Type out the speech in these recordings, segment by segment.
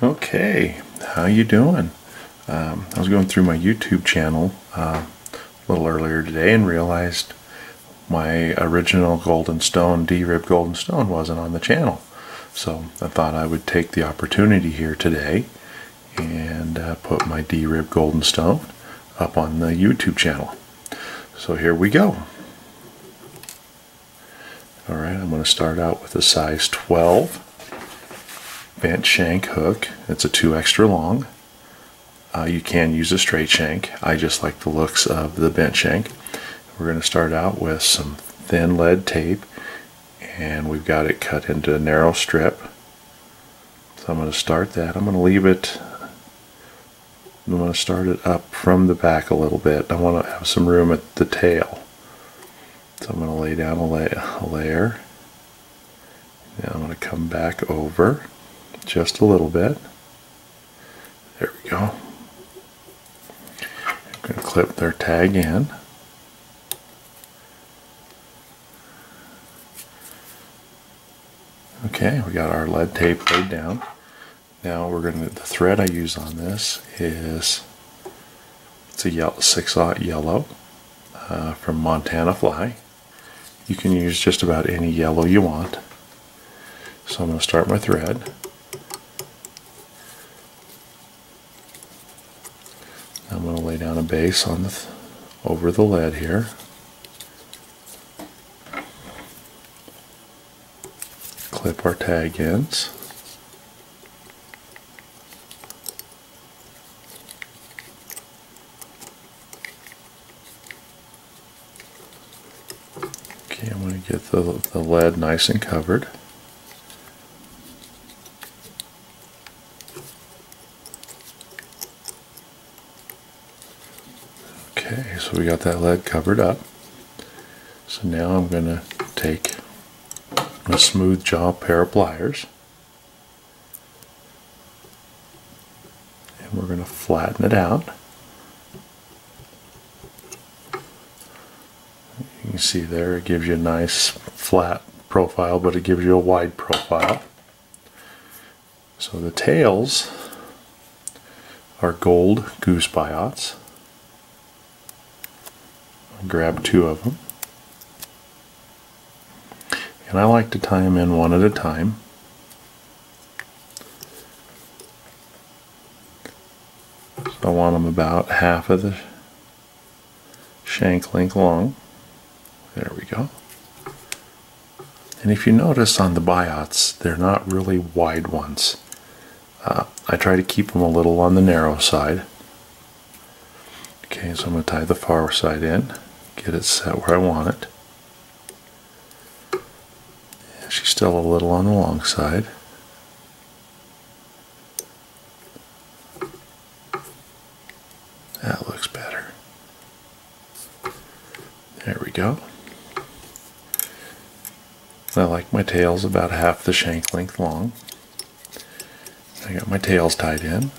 Okay, how you doing? I was going through my YouTube channel a little earlier today and realized my original golden stone, D-rib golden stone, wasn't on the channel. So I thought I would take the opportunity here today and put my D-rib golden stone up on the YouTube channel. So here we go. Alright, I'm going to start out with a size 12 bent shank hook. It's a 2 extra long. You can use a straight shank. I just like the looks of the bent shank. We're going to start out with some thin lead tape, and we've got it cut into a narrow strip. So I'm going to start that. I'm going to leave it, I'm going to start it up from the back a little bit. I want to have some room at the tail. So I'm going to lay down a layer. Now I'm going to come back over just a little bit. There we go. I'm going to clip their tag in. Okay, we got our lead tape laid down. Now we're going to, the thread I use on this is, it's a 6/0 yellow from Montana Fly. You can use just about any yellow you want. So I'm going to start my thread. I'm going to lay down a base on the over the lead here. Clip our tag ends. Okay, I'm going to get the lead nice and covered. Okay, so we got that lead covered up. So now I'm going to take a smooth jaw pair of pliers, and we're going to flatten it out. You can see there it gives you a nice flat profile, but it gives you a wide profile. So the tails are gold goose biots. Grab 2 of them, and I like to tie them in one at a time. So I want them about half of the shank length long. There we go. And if you notice on the biots, they're not really wide ones. I try to keep them a little on the narrow side. Okay, so I'm going to tie the far side in, get it set where I want it. Yeah, she's still a little on the long side. That looks better. There we go. I like my tails about half the shank length long. I got my tails tied in.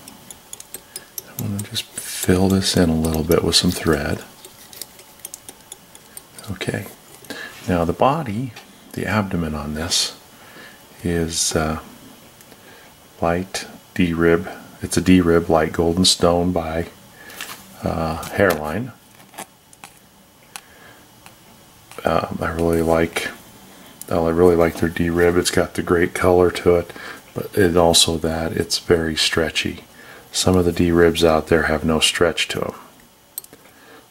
I'm going to just fill this in a little bit with some thread. Okay, now the body, the abdomen on this is light D-rib. It's a D-rib light golden stone by Hairline. I really like their D-rib. It's got the great color to it, but it also that it's very stretchy. Some of the D-ribs out there have no stretch to them,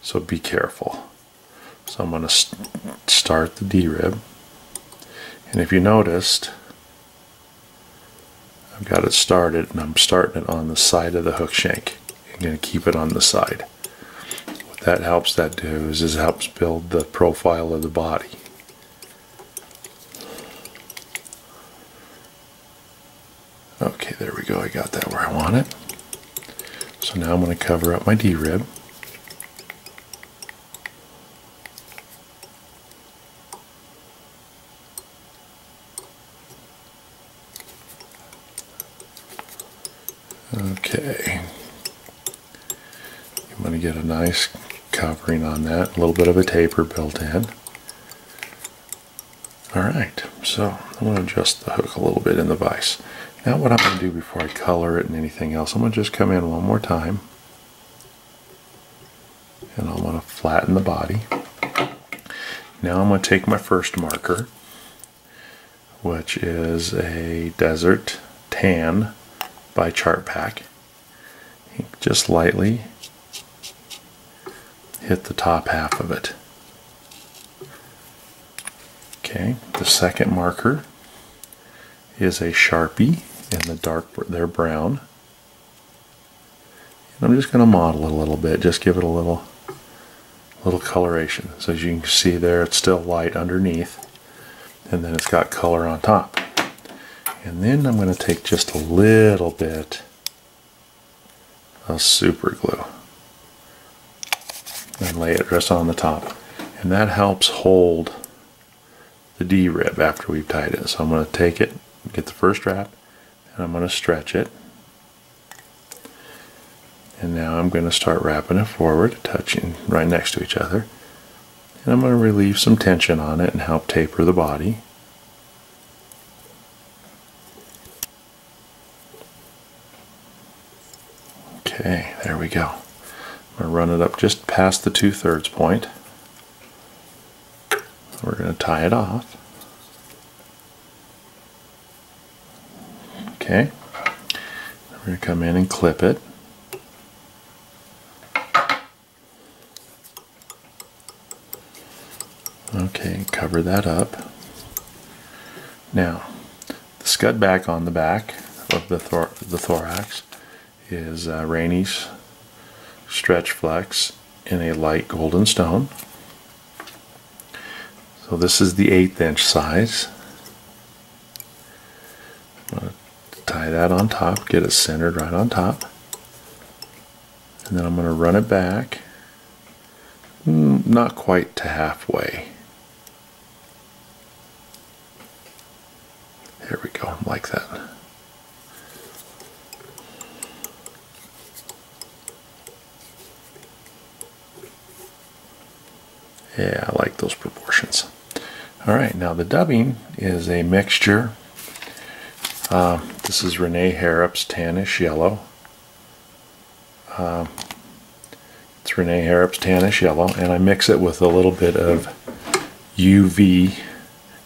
so be careful. So I'm going to start the D-rib, and if you noticed, I've got it started, and I'm starting it on the side of the hook shank. I'm going to keep it on the side. What that helps that do is it helps build the profile of the body. Okay, there we go. I got that where I want it. So now I'm going to cover up my D-rib. Okay. I'm going to get a nice covering on that, a little bit of a taper built in. Alright, so I'm going to adjust the hook a little bit in the vise. Now what I'm going to do before I color it and anything else, I'm going to just come in one more time. And I'm going to flatten the body. Now I'm going to take my first marker, which is a Desert Tan by Chart Pack. Just lightly hit the top half of it. Okay, the second marker is a Sharpie in the dark, they're brown. And I'm just going to model it a little bit, just give it a little coloration. So as you can see there, it's still light underneath, and then it's got color on top. And then I'm going to take just a little bit of super glue and lay it just on the top. And that helps hold the D-rib after we've tied it. So I'm going to take it, get the first wrap, and I'm going to stretch it. And now I'm going to start wrapping it forward, touching right next to each other. And I'm going to relieve some tension on it and help taper the body. Okay, there we go. I'm going to run it up just past the 2/3 point. We're going to tie it off. Okay, we're going to come in and clip it. Okay, cover that up. Now, the scud back on the back of the thorax is Rainey's Stretch Flex in a light golden stone. So this is the 1/8 inch size. I'm going to tie that on top, get it centered right on top. And then I'm going to run it back, not quite to halfway. There we go, like that. Yeah, I like those proportions. Alright, now the dubbing is a mixture. This is Renee Harrop's Tannish Yellow. It's Renee Harrop's Tannish Yellow, and I mix it with a little bit of UV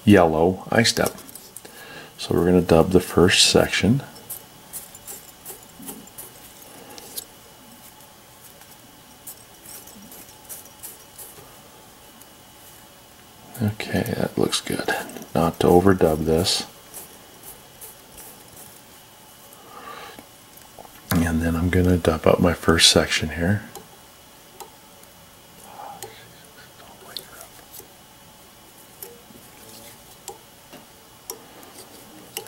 Yellow Ice Dub. So we're going to dub the first section. Okay, that looks good. Not to overdub this. And then I'm going to dub up my first section here.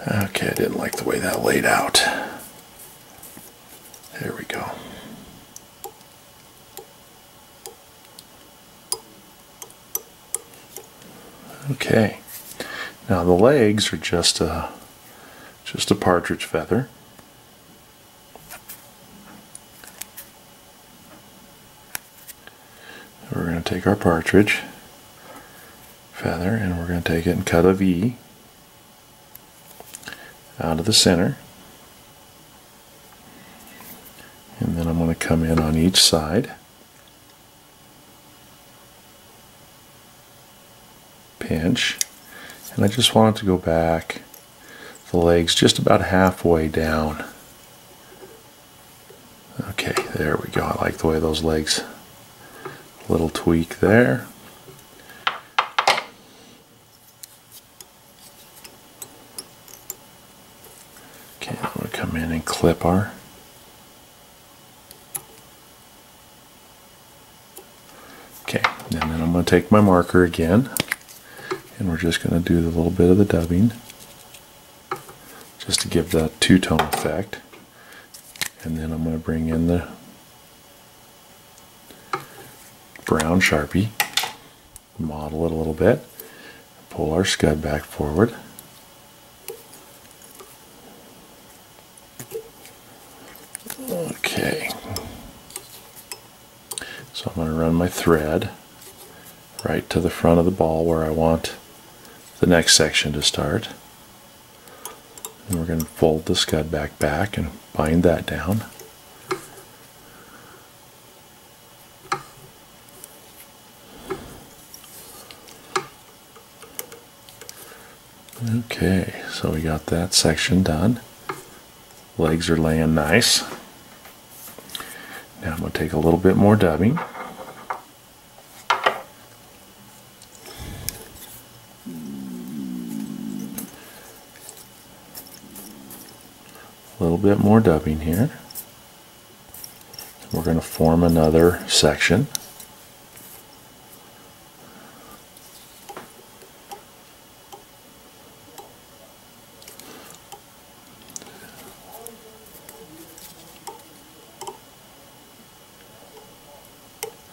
Okay, I didn't like the way that laid out. There we go. Okay, now the legs are just a partridge feather. We're going to take our partridge feather and we're going to take it and cut a V out of the center. And then I'm going to come in on each side. Pinch, and I just want it to go back the legs just about halfway down. Okay, there we go. I like the way those legs, a little tweak there. Okay, I'm going to come in and clip our okay, and then I'm going to take my marker again. And we're just going to do a little bit of the dubbing just to give that two-tone effect. And then I'm going to bring in the brown Sharpie, model it a little bit, pull our scud back forward. Okay. So I'm going to run my thread right to the front of the ball where I want the next section to start. And we're going to fold the scud back and bind that down. Okay, so we got that section done. Legs are laying nice. Now I'm going to take a little bit more dubbing. A little bit more dubbing here. We're going to form another section.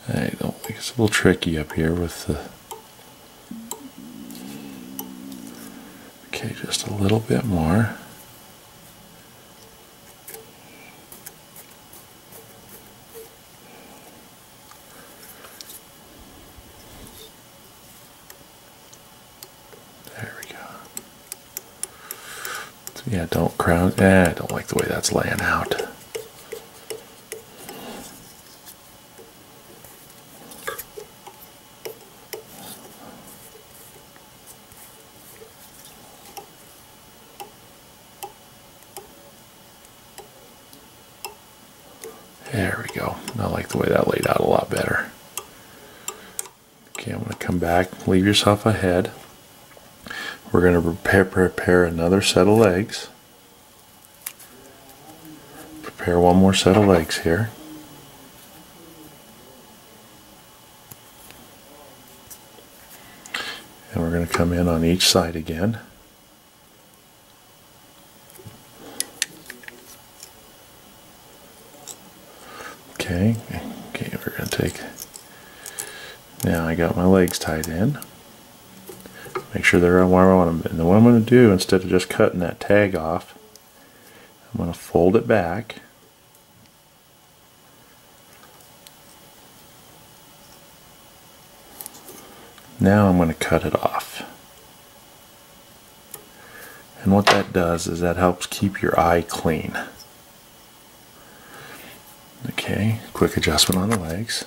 I don't think it's a little tricky up here with the... Okay, just a little bit more. There we go. So yeah, don't crowd. I don't like the way that's laying out. There we go. I like the way that laid out a lot better. Okay, I'm going to come back, leave yourself a head. We're going to prepare another set of legs. Prepare one more set of legs here. And we're going to come in on each side again. Okay, we're going to take, now I got my legs tied in. Make sure they're on where I want them. And then what I'm going to do, instead of just cutting that tag off, I'm going to fold it back. Now I'm going to cut it off. And what that does is that helps keep your eye clean. Okay, quick adjustment on the legs.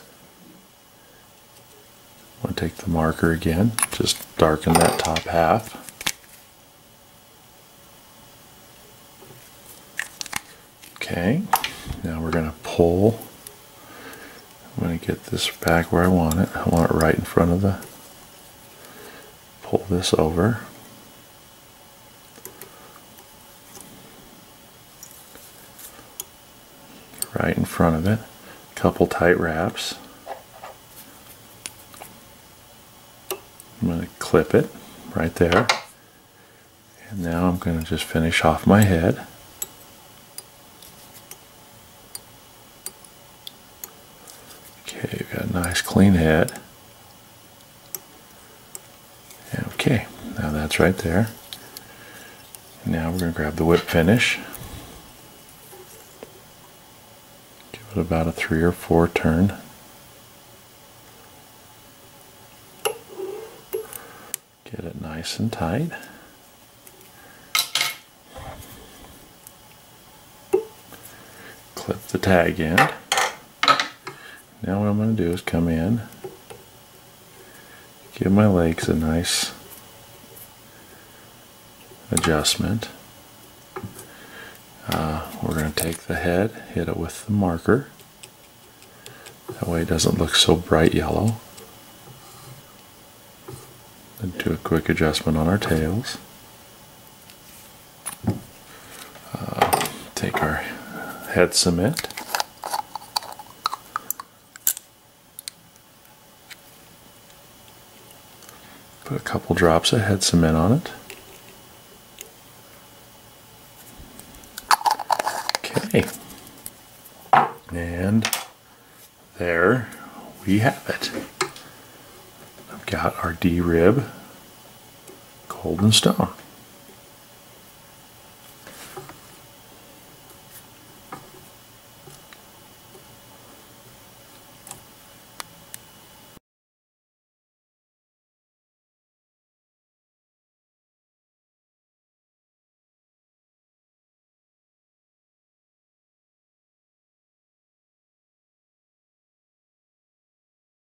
I'm going to take the marker again, just darken that top half. Okay, now we're going to pull. I'm going to get this back where I want it. I want it right in front of the, pull this over. Right in front of it. A couple tight wraps. I'm going to clip it right there. And now I'm going to just finish off my head. Okay, we've got a nice clean head. Okay, now that's right there. Now we're going to grab the whip finish. Give it about a 3 or 4 turn. Get it nice and tight. Clip the tag end. Now what I'm going to do is come in, give my legs a nice adjustment. We're going to take the head, hit it with the marker. That way it doesn't look so bright yellow. Then do a quick adjustment on our tails. Take our head cement. Put a couple drops of head cement on it. Okay. And there we have it. I've got our D-rib golden stone.